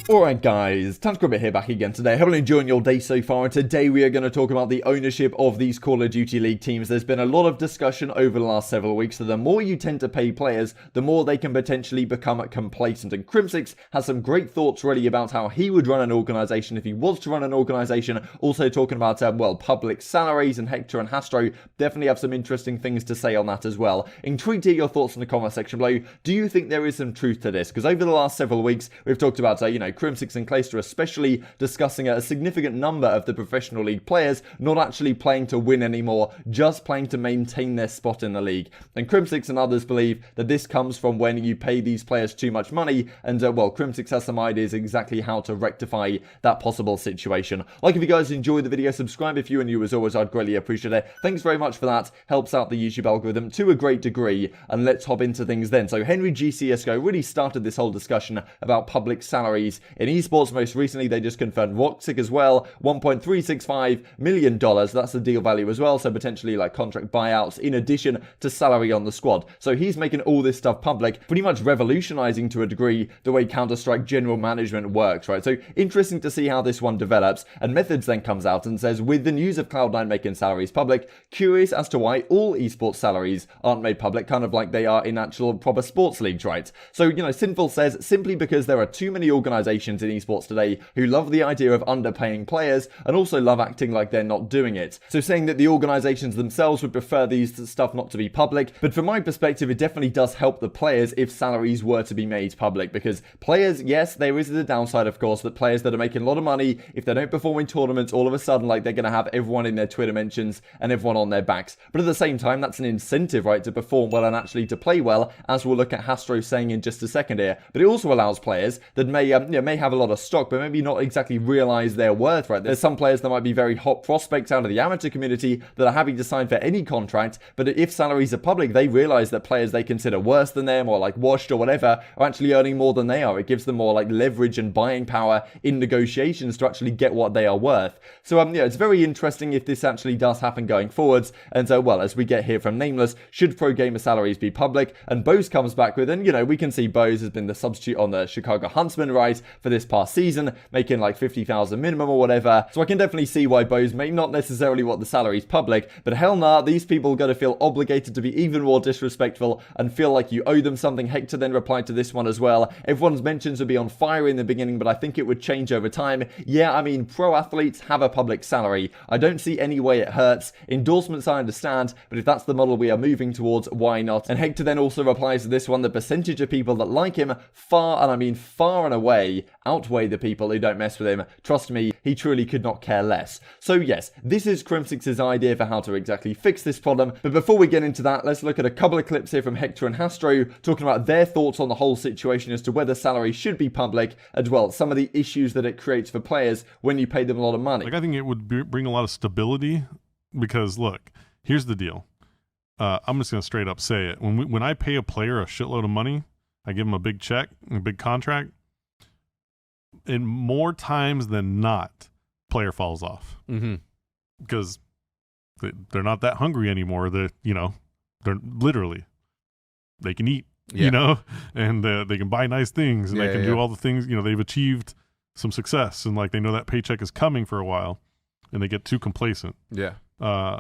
Alright guys, TanScribbit here back again today. Hope you're enjoying your day so far, and today we are going to talk about the ownership of these Call of Duty League teams. There's been a lot of discussion over the last several weeks, so the more you tend to pay players, the more they can potentially become complacent. And Crimsix has some great thoughts really about how he would run an organisation if he was to run an organisation. Also talking about, well, public salaries, and Hector and Hastro definitely have some interesting things to say on that as well. Intrigued to hear your thoughts in the comment section below. Do you think there is some truth to this? Because over the last several weeks, we've talked about, Crimsix and Clayster especially discussing a significant number of the professional league players not actually playing to win anymore, just playing to maintain their spot in the league. And Crimsix and others believe that this comes from when you pay these players too much money, and well, Crimsix has some ideas exactly how to rectify that possible situation. Like if you guys enjoyed the video, subscribe if you are new. As always, I'd greatly appreciate it. Thanks very much for that. Helps out the YouTube algorithm to a great degree. And let's hop into things then. So Henry GCSGO really started this whole discussion about public salaries in esports. Most recently, they just confirmed OpTic as well, $1.365 million. That's the deal value as well. So potentially like contract buyouts in addition to salary on the squad. So he's making all this stuff public, pretty much revolutionizing to a degree the way Counter-Strike general management works, right? So interesting to see how this one develops. And Methods then comes out and says, with the news of Cloud9 making salaries public, curious as to why all esports salaries aren't made public, kind of like they are in actual proper sports leagues, right? So, Sinful says, simply because there are too many organizations in esports today who love the idea of underpaying players and also love acting like they're not doing it. So saying that the organizations themselves would prefer these stuff not to be public, but from my perspective, it definitely does help the players if salaries were to be made public, because players, yes, there is the downside, of course, that players that are making a lot of money, if they don't perform in tournaments, all of a sudden, like, they're going to have everyone in their Twitter mentions and everyone on their backs. But at the same time, that's an incentive, right, to perform well and actually to play well, as we'll look at Hastro saying in just a second here. But it also allows players that may have a lot of stock, but maybe not exactly realize their worth, right? There's some players that might be very hot prospects out of the amateur community that are happy to sign for any contract, but if salaries are public, they realize that players they consider worse than them or like washed or whatever are actually earning more than they are. It gives them more like leverage and buying power in negotiations to actually get what they are worth. So it's very interesting if this actually does happen going forwards. And so, well, as we get here from Nameless, should pro gamer salaries be public? And Bose comes back with, and we can see Bose has been the substitute on the Chicago Huntsman, right, for this past season, making like 50,000 minimum or whatever. So I can definitely see why Bose may not necessarily want the salaries public, but hell nah, these people are going to feel obligated to be even more disrespectful and feel like you owe them something. Hector then replied to this one as well. Everyone's mentions would be on fire in the beginning, but I think it would change over time. Yeah, I mean, pro athletes have a public salary. I don't see any way it hurts. Endorsements I understand, but if that's the model we are moving towards, why not? And Hector then also replies to this one, the percentage of people that like him far, and I mean far and away, outweigh the people who don't mess with him. Trust me, he truly could not care less. So yes, this is Crimsix's idea for how to exactly fix this problem. But before we get into that, let's look at a couple of clips here from Hector and Hastro talking about their thoughts on the whole situation as to whether salaries should be public, as well some of the issues that it creates for players when you pay them a lot of money. Like, I think it would bring a lot of stability, because look, here's the deal. I'm just gonna straight up say it. When I pay a player a shitload of money, I give him a big check, a big contract, and more times than not, player falls off. Because they're not that hungry anymore. They're literally, they can eat, and they can buy nice things, and they can do all the things, they've achieved some success, and like they know that paycheck is coming for a while, and they get too complacent. So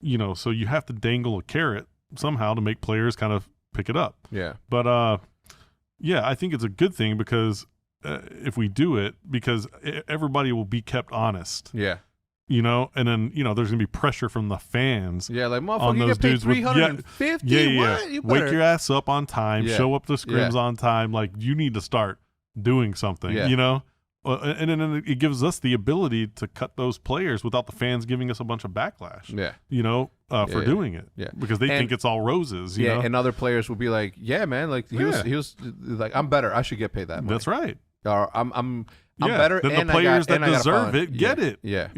you have to dangle a carrot somehow to make players kind of pick it up. But I think it's a good thing, because if we do it, because everybody will be kept honest. And then there's gonna be pressure from the fans. Like, motherfucker, on you those get paid dudes with $350. What? You Wake your ass up on time. Show up to scrims on time. Like, you need to start doing something. And then it gives us the ability to cut those players without the fans giving us a bunch of backlash. For doing it. Because they think it's all roses. You know? And other players will be like, yeah, man, like he was like, I'm better. I should get paid that money. That's right. Or I'm better. Then and the players that deserve it get it. I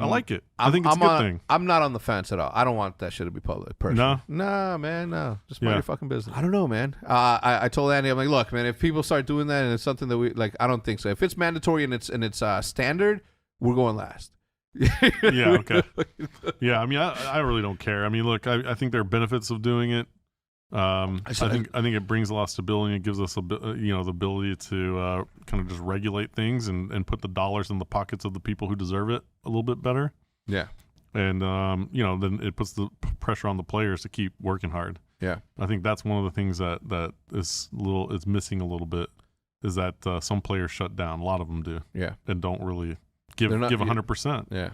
like it. I think it's a good thing. I'm not on the fence at all. I don't want that shit to be public. Personally. Nah, man, no. Just mind your fucking business. I don't know, man. I told Andy, I'm like, look, man, if people start doing that and it's something that we like, I don't think so. If it's mandatory and it's standard, we're going last. Okay. I mean, I really don't care. I mean, look, I think there are benefits of doing it. I think it brings a lot of stability and it gives us the ability to kind of just regulate things and put the dollars in the pockets of the people who deserve it a little bit better. Yeah. And then it puts the pressure on the players to keep working hard. Yeah. I think that's one of the things that is missing a little bit, is that some players shut down. A lot of them do. Yeah. And don't really give 100%. Yeah.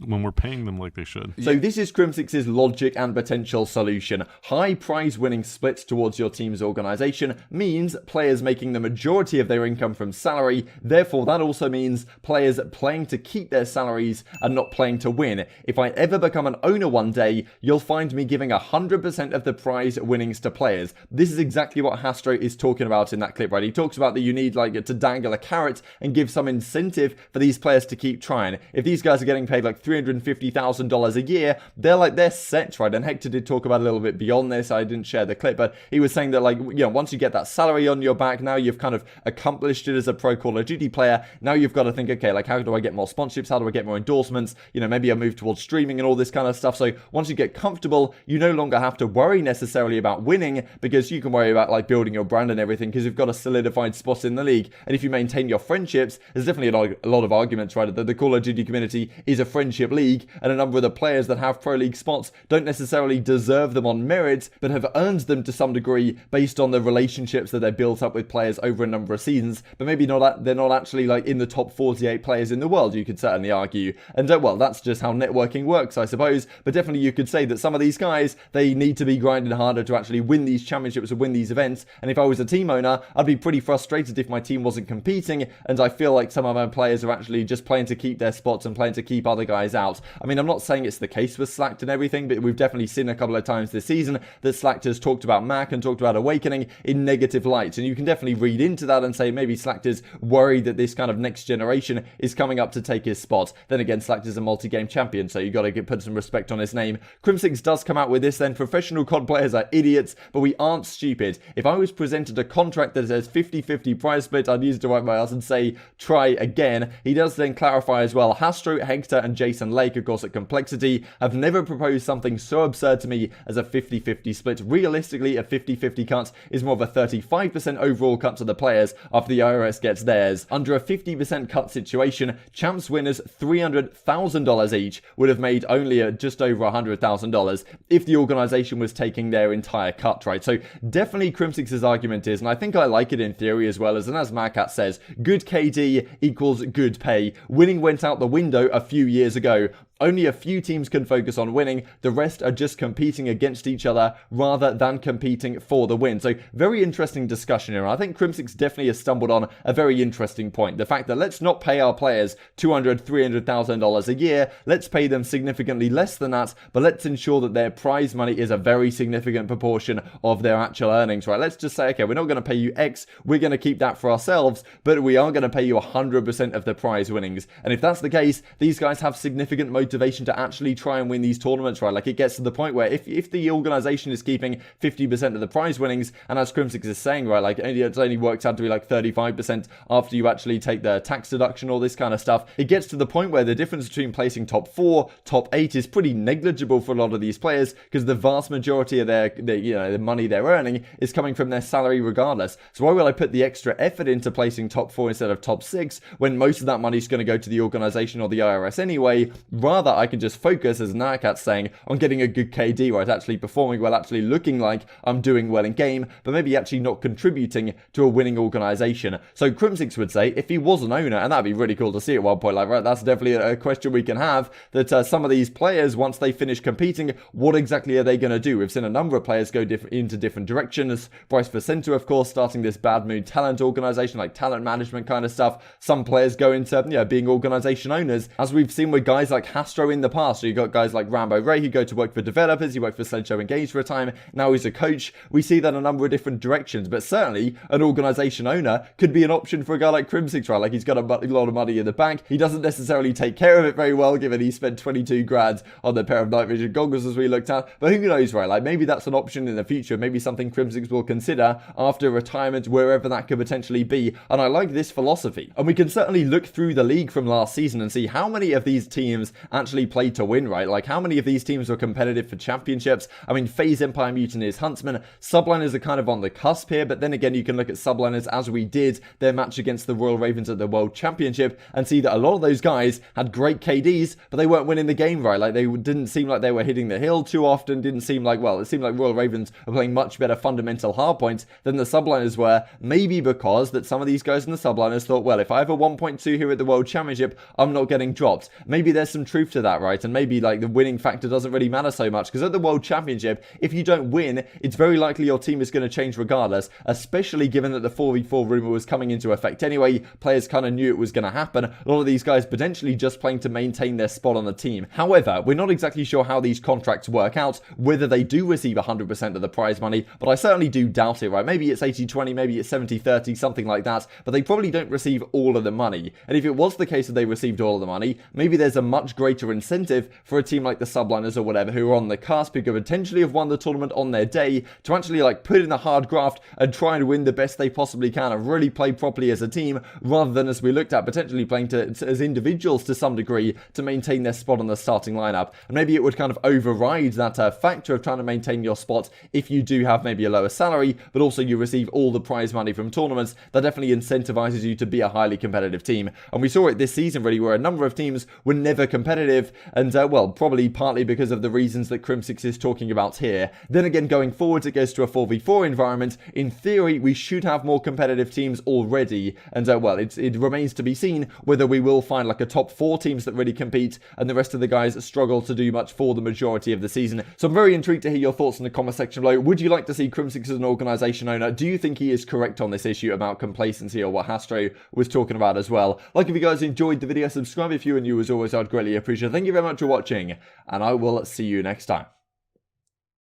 When we're paying them like they should. So this is Crimsix's logic and potential solution. High prize winning splits towards your team's organization means players making the majority of their income from salary. Therefore, that also means players playing to keep their salaries and not playing to win. If I ever become an owner one day, you'll find me giving 100% of the prize winnings to players. This is exactly what Hastro is talking about in that clip, right? He talks about that you need to dangle a carrot and give some incentive for these players to keep trying. If these guys are getting paid like $350,000 a year, they're set, right? And Hector did talk about a little bit beyond this. I didn't share the clip, but he was saying that once you get that salary on your back, now you've kind of accomplished it as a pro Call of Duty player. Now you've got to think, okay, how do I get more sponsorships? How do I get more endorsements? Maybe I move towards streaming and all this kind of stuff. So once you get comfortable, you no longer have to worry necessarily about winning, because you can worry about building your brand and everything, because you've got a solidified spot in the league. And if you maintain your friendships, there's definitely a lot of arguments, right? That the Call of Duty community is a friendship league, and a number of the players that have pro league spots don't necessarily deserve them on merit, but have earned them to some degree based on the relationships that they've built up with players over a number of seasons. But maybe they're not actually in the top 48 players in the world, you could certainly argue. And that's just how networking works, I suppose. But definitely you could say that some of these guys, they need to be grinding harder to actually win these championships or win these events. And if I was a team owner, I'd be pretty frustrated if my team wasn't competing, and I feel like some of my players are actually just playing to keep their spots and playing to keep other guys out. I mean, I'm not saying it's the case with Slacked and everything, but we've definitely seen a couple of times this season that Slacked has talked about Mac and talked about Awakening in negative light. And you can definitely read into that and say maybe Slacked is worried that this kind of next generation is coming up to take his spot. Then again, Slacked is a multi-game champion, so you got to put some respect on his name. Crimsix does come out with this then. Professional COD players are idiots, but we aren't stupid. If I was presented a contract that says 50-50 prize split, I'd use it to wipe my ass and say, try again. He does then clarify as well, Hastro, Hector, and Jason Lake, of course, at Complexity, have never proposed something so absurd to me as a 50-50 split. Realistically, a 50-50 cut is more of a 35% overall cut to the players after the IRS gets theirs. Under a 50% cut situation, champs winners $300,000 each would have made only just over $100,000 if the organization was taking their entire cut, right? So definitely Crimsix's argument is, and I think I like it in theory as well, as Marcat says, good KD equals good pay. Winning went out the window a few years ago. Only a few teams can focus on winning. The rest are just competing against each other rather than competing for the win. So very interesting discussion here. I think Crimsix definitely has stumbled on a very interesting point. The fact that let's not pay our players $200,000, $300,000 a year. Let's pay them significantly less than that, but let's ensure that their prize money is a very significant proportion of their actual earnings, right? Let's just say, okay, we're not going to pay you X. We're going to keep that for ourselves, but we are going to pay you 100% of the prize winnings. And if that's the case, these guys have significant motivation to actually try and win these tournaments, right? It gets to the point where if the organization is keeping 50% of the prize winnings, and as Crimsix is saying, right, it only works out to be 35% after you actually take the tax deduction, all this kind of stuff, it gets to the point where the difference between placing top 4, top 8 is pretty negligible for a lot of these players, because the vast majority of the money they're earning is coming from their salary regardless. So why will I put the extra effort into placing top 4 instead of top 6 when most of that money is going to go to the organization or the IRS anyway? Rather, I can just focus, as Narcat's saying, on getting a good KD, right? Actually performing well, actually looking like I'm doing well in game, but maybe actually not contributing to a winning organization. So Crimsix would say, if he was an owner, and that'd be really cool to see at one point, right, that's definitely a question we can have, that some of these players, once they finish competing, what exactly are they going to do? We've seen a number of players go into different directions. Bryce Vicenta, of course, starting this Bad Mood talent organization, like talent management kind of stuff. Some players go into being organization owners, as we've seen with guys like Hastro in the past. So you got guys like Rambo Ray who go to work for developers. He worked for Sledgehammer Engage for a time. Now he's a coach. We see that in a number of different directions, but certainly an organization owner could be an option for a guy like Crimsix, right? He's got a lot of money in the bank. He doesn't necessarily take care of it very well, given he spent 22 grand on the pair of night vision goggles as we looked at. But who knows, right? Maybe that's an option in the future. Maybe something Crimsix will consider after retirement, wherever that could potentially be. And I like this philosophy. And we can certainly look through the league from last season and see how many of these teams actually played to win, right? Like, how many of these teams were competitive for championships? I mean, FaZe, Empire, Mutineers, Huntsmen, Subliners are kind of on the cusp here, but then again, you can look at Subliners as we did their match against the Royal Ravens at the World Championship and see that a lot of those guys had great KDs, but they weren't winning the game, right? Like, they didn't seem like they were hitting the hill too often, didn't seem like, well, it seemed like Royal Ravens were playing much better fundamental hardpoints than the Subliners were, maybe because that some of these guys in the Subliners thought, well, if I have a 1.2 here at the World Championship, I'm not getting dropped. Maybe there's some truth to that, right? And maybe, like, the winning factor doesn't really matter so much, because at the World Championship, if you don't win, it's very likely your team is going to change regardless, especially given that the 4v4 rumor was coming into effect anyway. Players kind of knew it was going to happen. A lot of these guys potentially just playing to maintain their spot on the team. However, we're not exactly sure how these contracts work out, whether they do receive 100% of the prize money, but I certainly do doubt it, right? Maybe it's 80-20, maybe it's 70-30, something like that, but they probably don't receive all of the money. And if it was the case that they received all of the money, maybe there's a much greater incentive for a team like the Subliners or whatever, who are on the cusp, who could potentially have won the tournament on their day, to actually, like, put in a hard graft and try and win the best they possibly can and really play properly as a team, rather than, as we looked at, potentially playing as individuals to some degree to maintain their spot on the starting lineup. And maybe it would kind of override that factor of trying to maintain your spot if you do have maybe a lower salary, but also you receive all the prize money from tournaments. That definitely incentivizes you to be a highly competitive team. And we saw it this season, really, where a number of teams were never competitive, and well, probably partly because of the reasons that Crimsix is talking about here. Then again, going forwards, it goes to a 4v4 environment. In theory, we should have more competitive teams already, and well, it remains to be seen whether we will find like a top 4 teams that really compete and the rest of the guys struggle to do much for the majority of the season. So I'm very intrigued to hear your thoughts in the comment section below. Would you like to see Crimsix as an organization owner? Do you think he is correct on this issue about complacency, or what Hastro was talking about as well? Like if you guys enjoyed the video, subscribe if you are new. As always, I'd greatly appreciate it. Thank you very much for watching, and I will see you next time.